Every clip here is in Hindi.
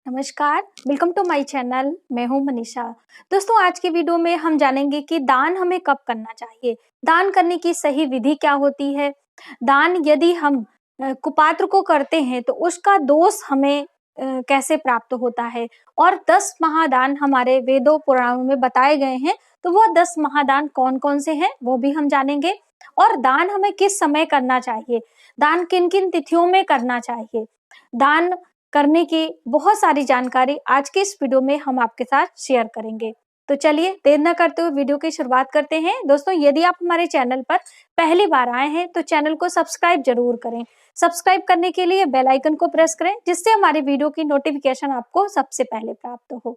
नमस्कार, वेलकम टू माय चैनल। मैं हूं मनीषा। दोस्तों, आज की वीडियो में हम जानेंगे कि दान हमें कब करना चाहिए, दान करने की सही विधि क्या होती है, दान यदि हम कुपात्र को करते हैं तो उसका दोष हमें कैसे प्राप्त होता है, और 10 महादान हमारे वेदों पुराणों में बताए गए हैं। तो वो 10 महादान कौन कौन से हैं वो भी हम जानेंगे, और दान हमें किस समय करना चाहिए, दान किन किन तिथियों में करना चाहिए, दान करने की बहुत सारी जानकारी आज के इस वीडियो में हम आपके साथ शेयर करेंगे। तो चलिए देर न करते हुए वीडियो की शुरुआत करते हैं। दोस्तों, यदि आप हमारे चैनल पर पहली बार आए हैं तो चैनल को सब्सक्राइब जरूर करें। सब्सक्राइब करने के लिए बेल आइकन को प्रेस करें, जिससे हमारी वीडियो की नोटिफिकेशन आपको सबसे पहले प्राप्त हो।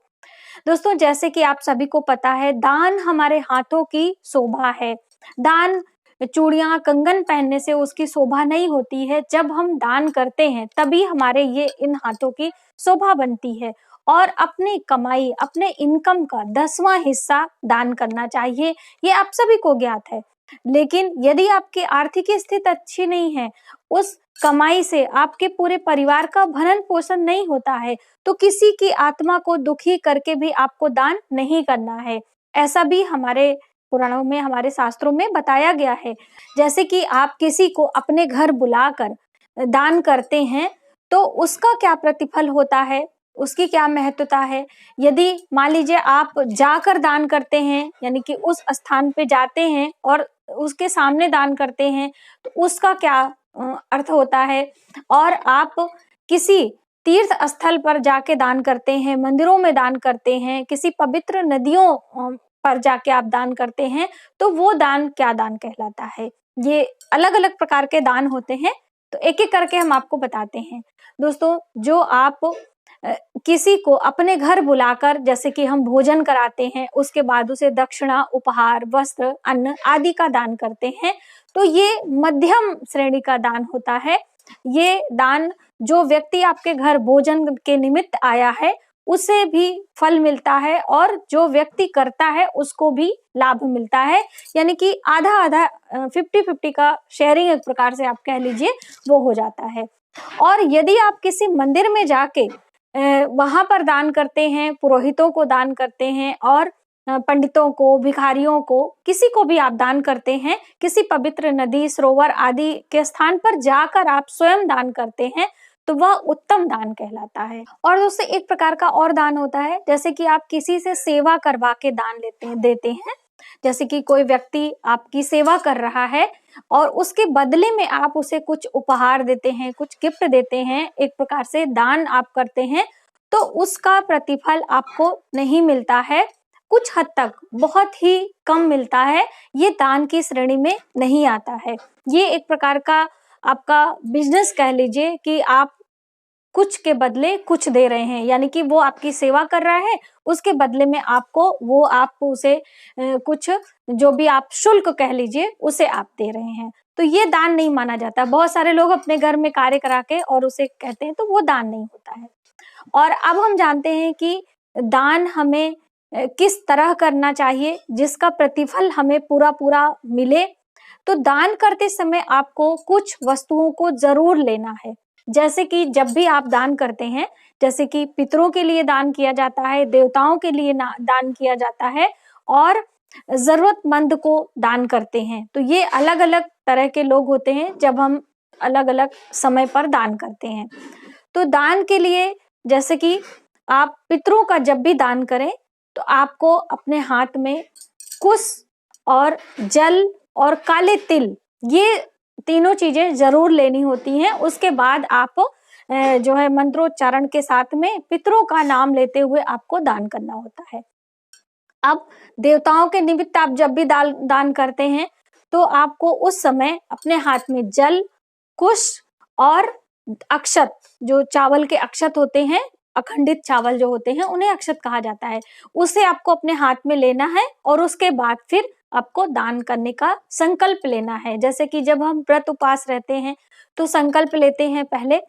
दोस्तों, जैसे कि आप सभी को पता है, दान हमारे हाथों की शोभा है। दान चूड़ियां कंगन पहनने से उसकी शोभा नहीं होती है। जब हम दान करते हैं तभी हमारे ये इन हाथों की शोभा बनती है। और अपनी कमाई, अपने इनकम का 10वां हिस्सा दान करना चाहिए, ये आप सभी को ज्ञात है। लेकिन यदि आपकी आर्थिक स्थिति अच्छी नहीं है, उस कमाई से आपके पूरे परिवार का भरण पोषण नहीं होता है, तो किसी की आत्मा को दुखी करके भी आपको दान नहीं करना है। ऐसा भी हमारे पुराणों में, हमारे शास्त्रों में बताया गया है। जैसे कि आप किसी को अपने घर बुलाकर दान करते हैं तो उसका क्या प्रतिफल होता है, उसकी क्या महत्वता है। यदि मान लीजिए आप जाकर दान करते हैं, यानी कि उस स्थान पे जाते हैं और उसके सामने दान करते हैं, तो उसका क्या अर्थ होता है। और आप किसी तीर्थ स्थल पर जाके दान करते हैं, मंदिरों में दान करते हैं, किसी पवित्र नदियों पर जाके आप दान करते हैं, तो वो दान क्या दान कहलाता है। ये अलग अलग प्रकार के दान होते हैं, तो एक एक करके हम आपको बताते हैं। दोस्तों, जो आप किसी को अपने घर बुलाकर, जैसे कि हम भोजन कराते हैं, उसके बाद उसे दक्षिणा, उपहार, वस्त्र, अन्न आदि का दान करते हैं, तो ये मध्यम श्रेणी का दान होता है। ये दान जो व्यक्ति आपके घर भोजन के निमित्त आया है उसे भी फल मिलता है, और जो व्यक्ति करता है उसको भी लाभ मिलता है। यानी कि आधा आधा 50-50 का शेयरिंग एक प्रकार से आप कह लीजिए, वो हो जाता है। और यदि आप किसी मंदिर में जाके वहां पर दान करते हैं, पुरोहितों को दान करते हैं, और पंडितों को, भिखारियों को, किसी को भी आप दान करते हैं, किसी पवित्र नदी, सरोवर आदि के स्थान पर जाकर आप स्वयं दान करते हैं, तो वह उत्तम दान कहलाता है। और दोस्तों, एक प्रकार का और दान होता है, जैसे कि आप किसी से सेवा करवा के दान देते हैं। जैसे कि कोई व्यक्ति आपकी सेवा कर रहा है और उसके बदले में आप उसे कुछ उपहार देते हैं, कुछ गिफ्ट देते हैं, एक प्रकार से दान आप करते हैं, तो उसका प्रतिफल आपको नहीं मिलता है। कुछ हद तक, बहुत ही कम मिलता है, ये दान की श्रेणी में नहीं आता है। ये एक प्रकार का आपका बिजनेस कह लीजिए, कि आप कुछ के बदले कुछ दे रहे हैं, यानी कि वो आपकी सेवा कर रहा है, उसके बदले में आप उसे कुछ, जो भी आप शुल्क कह लीजिए, उसे आप दे रहे हैं, तो ये दान नहीं माना जाता। बहुत सारे लोग अपने घर में कार्य करा के और उसे कहते हैं, तो वो दान नहीं होता है। और अब हम जानते हैं कि दान हमें किस तरह करना चाहिए जिसका प्रतिफल हमें पूरा पूरा मिले। तो दान करते समय आपको कुछ वस्तुओं को जरूर लेना है। जैसे कि जब भी आप दान करते हैं, जैसे कि पितरों के लिए दान किया जाता है, देवताओं के लिए दान किया जाता है, और जरूरतमंद को दान करते हैं, तो ये अलग अलग तरह के लोग होते हैं जब हम अलग अलग समय पर दान करते हैं। तो दान के लिए, जैसे कि आप पितरों का जब भी दान करें, तो आपको अपने हाथ में कुश और जल और काले तिल, ये तीनों चीजें जरूर लेनी होती हैं। उसके बाद आप जो है मंत्रोच्चारण के साथ में पितरों का नाम लेते हुए आपको दान करना होता है। अब देवताओं के निमित्त आप जब भी दान करते हैं, तो आपको उस समय अपने हाथ में जल, कुश और अक्षत, जो चावल के अक्षत होते हैं, अखंडित चावल जो होते हैं, उन्हें अक्षत कहा जाता है, उसे आपको अपने हाथ में लेना है, और उसके बाद फिर आपको दान करने का संकल्प लेना है। जैसे कि जब हम व्रत उपास रहते हैं तो संकल्प लेते हैं पहले,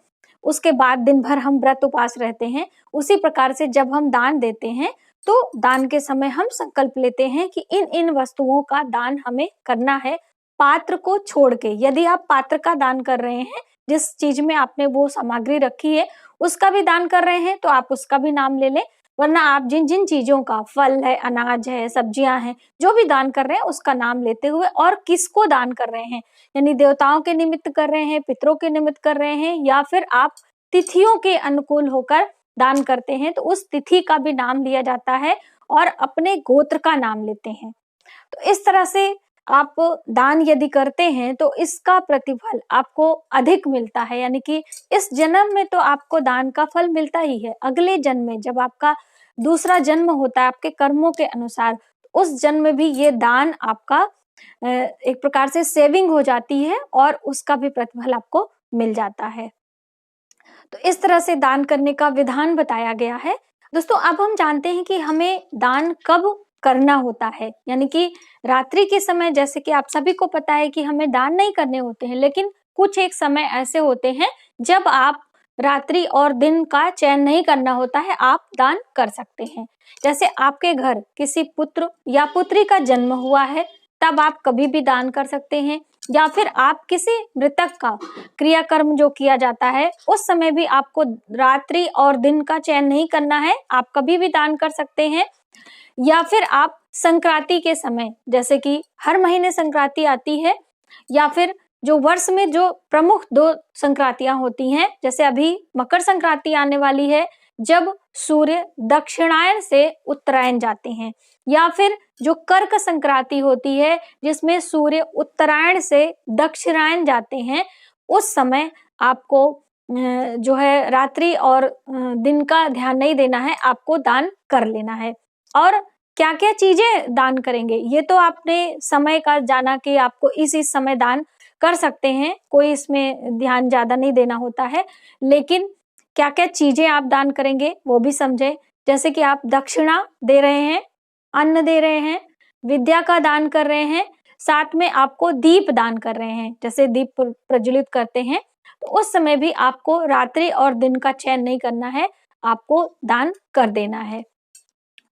उसके बाद दिन भर हम व्रत उपास रहते हैं। उसी प्रकार से जब हम दान देते हैं, तो दान के समय हम संकल्प लेते हैं कि इन इन वस्तुओं का दान हमें करना है, पात्र को छोड़ के। यदि आप पात्र का दान कर रहे हैं, जिस चीज में आपने वो सामग्री रखी है उसका भी दान कर रहे हैं तो आप उसका भी नाम ले लें, वरना आप जिन जिन चीजों का, फल है, अनाज है, सब्जियां हैं, जो भी दान कर रहे हैं उसका नाम लेते हुए, और किसको दान कर रहे हैं, यानी देवताओं के निमित्त कर रहे हैं, पितरों के निमित्त कर रहे हैं, या फिर आप तिथियों के अनुकूल होकर दान करते हैं तो उस तिथि का भी नाम लिया जाता है और अपने गोत्र का नाम लेते हैं। तो इस तरह से आप दान यदि करते हैं तो इसका प्रतिफल आपको अधिक मिलता है, यानी कि इस जन्म में तो आपको दान का फल मिलता ही है, अगले जन्म में जब आपका दूसरा जन्म होता है आपके कर्मों के अनुसार, उस जन्म में भी ये दान आपका एक प्रकार से सेविंग हो जाती है और उसका भी प्रतिफल आपको मिल जाता है। तो इस तरह से दान करने का विधान बताया गया है। दोस्तों अब हम जानते हैं कि हमें दान कब करना होता है, यानी कि रात्रि के समय, जैसे कि आप सभी को पता है कि हमें दान नहीं करने होते हैं, लेकिन कुछ एक समय ऐसे होते हैं जब आप रात्रि और दिन का चयन नहीं करना होता है, आप दान कर सकते हैं। जैसे आपके घर किसी पुत्र या पुत्री का जन्म हुआ है, तब आप कभी भी दान कर सकते हैं, या फिर आप किसी मृतक का क्रियाकर्म जो किया जाता है उस समय भी आपको रात्रि और दिन का चयन नहीं करना है, आप कभी भी दान कर सकते हैं। या फिर आप संक्रांति के समय, जैसे कि हर महीने संक्रांति आती है, या फिर जो वर्ष में जो प्रमुख 2 संक्रांतियां होती हैं, जैसे अभी मकर संक्रांति आने वाली है जब सूर्य दक्षिणायन से उत्तरायण जाते हैं, या फिर जो कर्क संक्रांति होती है जिसमें सूर्य उत्तरायण से दक्षिणायन जाते हैं, उस समय आपको जो है रात्रि और दिन का ध्यान नहीं देना है, आपको दान कर लेना है। और क्या क्या चीजें दान करेंगे, ये तो आपने समय का जाना कि आपको इस समय दान कर सकते हैं, कोई इसमें ध्यान ज्यादा नहीं देना होता है, लेकिन क्या क्या चीजें आप दान करेंगे वो भी समझे। जैसे कि आप दक्षिणा दे रहे हैं, अन्न दे रहे हैं, विद्या का दान कर रहे हैं, साथ में आपको दीप दान कर रहे हैं, जैसे दीप प्रज्वलित करते हैं, तो उस समय भी आपको रात्रि और दिन का चयन नहीं करना है, आपको दान कर देना है।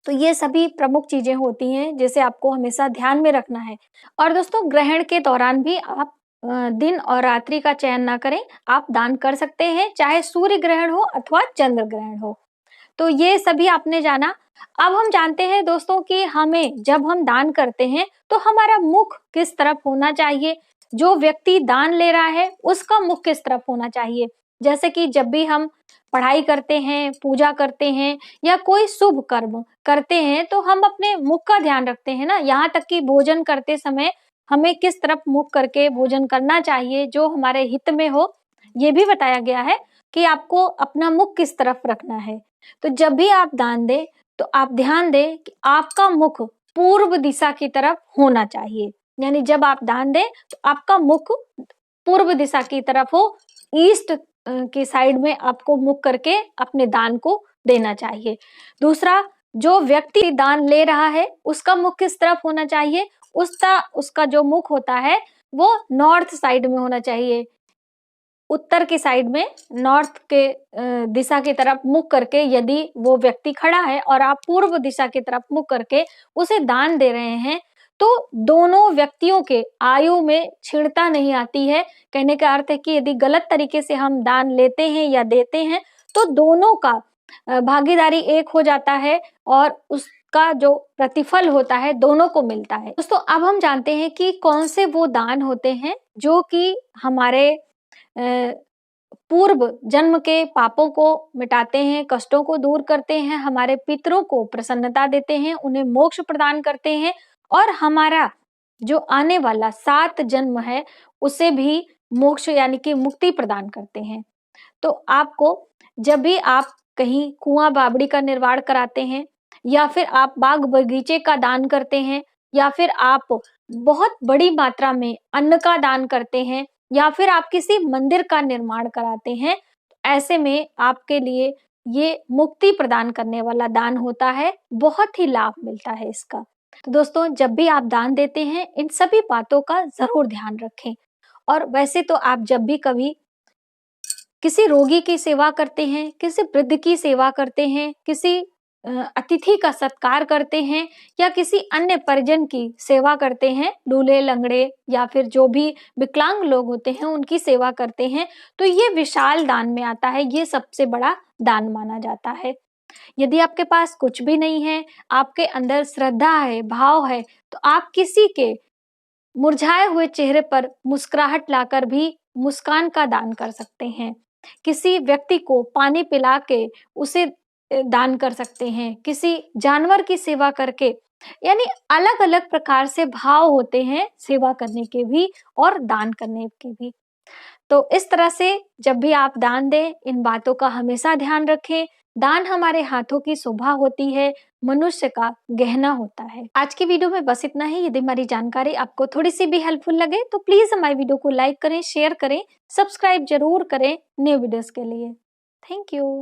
तो ये सभी प्रमुख चीजें होती हैं जिसे आपको हमेशा ध्यान में रखना है। और दोस्तों ग्रहण के दौरान भी आप दिन और रात्रि का चयन ना करें, आप दान कर सकते हैं, चाहे सूर्य ग्रहण हो अथवा चंद्र ग्रहण हो। तो ये सभी आपने जाना। अब हम जानते हैं दोस्तों कि हमें जब हम दान करते हैं तो हमारा मुख किस तरफ होना चाहिए, जो व्यक्ति दान ले रहा है उसका मुख किस तरफ होना चाहिए। जैसे कि जब भी हम पढ़ाई करते हैं, पूजा करते हैं या कोई शुभ कर्म करते हैं तो हम अपने मुख का ध्यान रखते हैं ना, यहाँ तक कि भोजन करते समय हमें किस तरफ मुख करके भोजन करना चाहिए जो हमारे हित में हो, ये भी बताया गया है कि आपको अपना मुख किस तरफ रखना है। तो जब भी आप दान दें तो आप ध्यान दें कि आपका मुख पूर्व दिशा की तरफ होना चाहिए, यानी जब आप दान दें तो आपका मुख पूर्व दिशा की तरफ हो, ईस्ट की साइड में आपको मुख करके अपने दान को देना चाहिए। दूसरा, जो व्यक्ति दान ले रहा है उसका मुख किस तरफ होना चाहिए, उसका जो मुख होता है वो नॉर्थ साइड में होना चाहिए, उत्तर की साइड में, नॉर्थ के दिशा की तरफ मुख करके यदि वो व्यक्ति खड़ा है और आप पूर्व दिशा की तरफ मुख करके उसे दान दे रहे हैं तो दोनों व्यक्तियों के आयु में क्षीणता नहीं आती है। कहने का अर्थ है कि यदि गलत तरीके से हम दान लेते हैं या देते हैं तो दोनों का भागीदारी एक हो जाता है और उसका जो प्रतिफल होता है दोनों को मिलता है। दोस्तों अब हम जानते हैं कि कौन से वो दान होते हैं जो कि हमारे पूर्व जन्म के पापों को मिटाते हैं, कष्टों को दूर करते हैं, हमारे पितरों को प्रसन्नता देते हैं, उन्हें मोक्ष प्रदान करते हैं और हमारा जो आने वाला 7 जन्म है उसे भी मोक्ष यानी कि मुक्ति प्रदान करते हैं। तो आपको जब भी आप कहीं कुआं बावड़ी का निर्माण कराते हैं या फिर आप बाग बगीचे का दान करते हैं या फिर आप बहुत बड़ी मात्रा में अन्न का दान करते हैं या फिर आप किसी मंदिर का निर्माण कराते हैं, ऐसे में आपके लिए ये मुक्ति प्रदान करने वाला दान होता है, बहुत ही लाभ मिलता है इसका। तो दोस्तों जब भी आप दान देते हैं इन सभी बातों का जरूर ध्यान रखें। और वैसे तो आप जब भी कभी किसी रोगी की सेवा करते हैं, किसी वृद्ध की सेवा करते हैं, किसी अतिथि का सत्कार करते हैं या किसी अन्य परिजन की सेवा करते हैं, लूले लंगड़े या फिर जो भी विकलांग लोग होते हैं उनकी सेवा करते हैं, तो ये विशाल दान में आता है, ये सबसे बड़ा दान माना जाता है। यदि आपके पास कुछ भी नहीं है, आपके अंदर श्रद्धा है, भाव है, तो आप किसी के मुरझाए हुए चेहरे पर मुस्कुराहट लाकर भी मुस्कान का दान कर सकते हैं। किसी व्यक्ति को पानी पिला के उसे दान कर सकते हैं, किसी जानवर की सेवा करके, यानी अलग-अलग प्रकार से भाव होते हैं सेवा करने के भी और दान करने के भी। तो इस तरह से जब भी आप दान दें, इन बातों का हमेशा ध्यान रखें। दान हमारे हाथों की शोभा होती है, मनुष्य का गहना होता है। आज की वीडियो में बस इतना ही। यदि हमारी जानकारी आपको थोड़ी सी भी हेल्पफुल लगे तो प्लीज हमारी वीडियो को लाइक करें, शेयर करें, सब्सक्राइब जरूर करें न्यू वीडियोस के लिए। Thank you.